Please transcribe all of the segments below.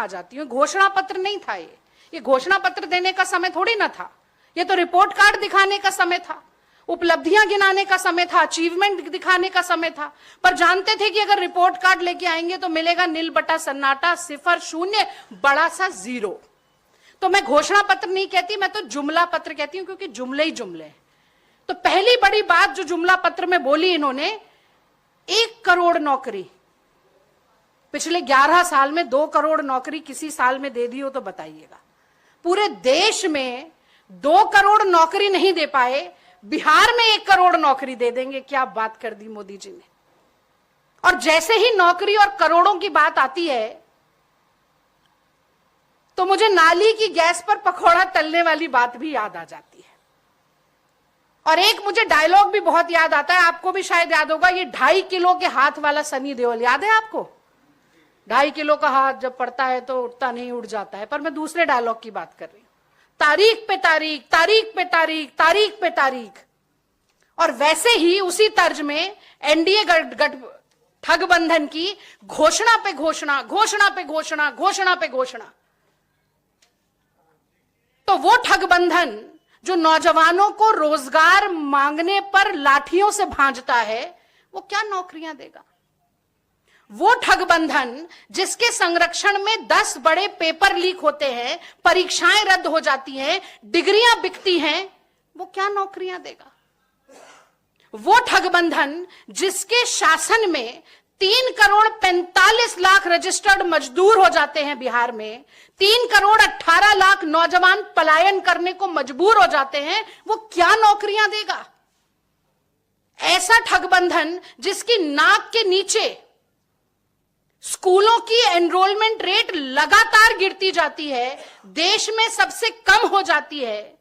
आ जाती हूँ। घोषणा पत्र नहीं था ये घोषणा पत्र देने का समय थोड़ी ना था, ये तो रिपोर्ट कार्ड दिखाने का समय था, उपलब्धियां गिनाने का समय था, अचीवमेंट दिखाने का समय था। पर जानते थे कि अगर रिपोर्ट कार्ड लेके आएंगे तो मिलेगा नील बटा सन्नाटा, सिफर शून्य बड़ा सा जीरो। तो मैं घोषणा पत्र नहीं कहती, मैं तो जुमला पत्र कहती हूं, क्योंकि जुमले ही जुमले। तो पहली बड़ी बात जो जुमला पत्र में बोली इन्होंने, 1 करोड़ नौकरी। पिछले 11 साल में 2 करोड़ नौकरी किसी साल में दे दी हो तो बताइएगा। पूरे देश में 2 करोड़ नौकरी नहीं दे पाए, बिहार में 1 करोड़ नौकरी दे देंगे। क्या बात कर दी मोदी जी ने। और जैसे ही नौकरी और करोड़ों की बात आती है तो मुझे नाली की गैस पर पकौड़ा तलने वाली बात भी याद आ जाती है। और एक मुझे डायलॉग भी बहुत याद आता है, आपको भी शायद याद होगा, ये 2.5 किलो के हाथ वाला सनी देओल, याद है आपको? 2.5 किलो का हाथ जब पड़ता है तो उठता नहीं, उड़ जाता है। पर मैं दूसरे डायलॉग की बात कर रही हूं, तारीख पे तारीख, तारीख पे तारीख, तारीख पे तारीख। और वैसे ही उसी तर्ज में एनडीए ठगबंधन की घोषणा पे घोषणा, घोषणा पे घोषणा, घोषणा पे घोषणा। तो वो ठगबंधन जो नौजवानों को रोजगार मांगने पर लाठियों से भांजता है, वो क्या नौकरियां देगा? वो ठगबंधन जिसके संरक्षण में 10 बड़े पेपर लीक होते हैं, परीक्षाएं रद्द हो जाती हैं, डिग्रियां बिकती हैं, वो क्या नौकरियां देगा? वो ठगबंधन जिसके शासन में 3 करोड़ 45 लाख रजिस्टर्ड मजदूर हो जाते हैं बिहार में, 3 करोड़ 18 लाख नौजवान पलायन करने को मजबूर हो जाते हैं, वो क्या नौकरियां देगा? ऐसा ठगबंधन जिसकी नाक के नीचे स्कूलों की एनरोलमेंट रेट लगातार गिरती जाती है, देश में सबसे कम हो जाती है,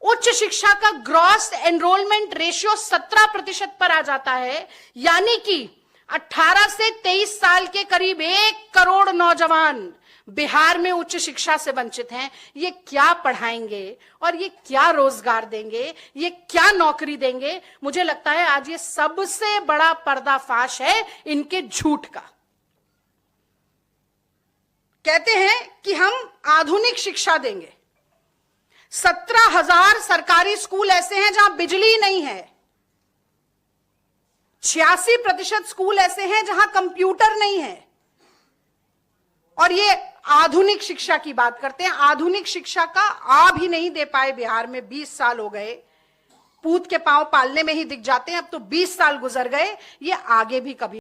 उच्च शिक्षा का ग्रॉस एनरोलमेंट रेशियो 17% पर आ जाता है, यानी कि 18 से 23 साल के करीब 1 करोड़ नौजवान बिहार में उच्च शिक्षा से वंचित हैं। ये क्या पढ़ाएंगे और ये क्या रोजगार देंगे, ये क्या नौकरी देंगे? मुझे लगता है आज ये सबसे बड़ा पर्दाफाश है इनके झूठ का। कहते हैं कि हम आधुनिक शिक्षा देंगे। 17,000 सरकारी स्कूल ऐसे हैं जहां बिजली नहीं है, 86% स्कूल ऐसे हैं जहां कंप्यूटर नहीं है। और ये आधुनिक शिक्षा की बात करते हैं। आधुनिक शिक्षा का आ भी नहीं दे पाए बिहार में, 20 साल हो गए। पूत के पांव पालने में ही दिख जाते हैं, अब तो 20 साल गुजर गए, ये आगे भी कभी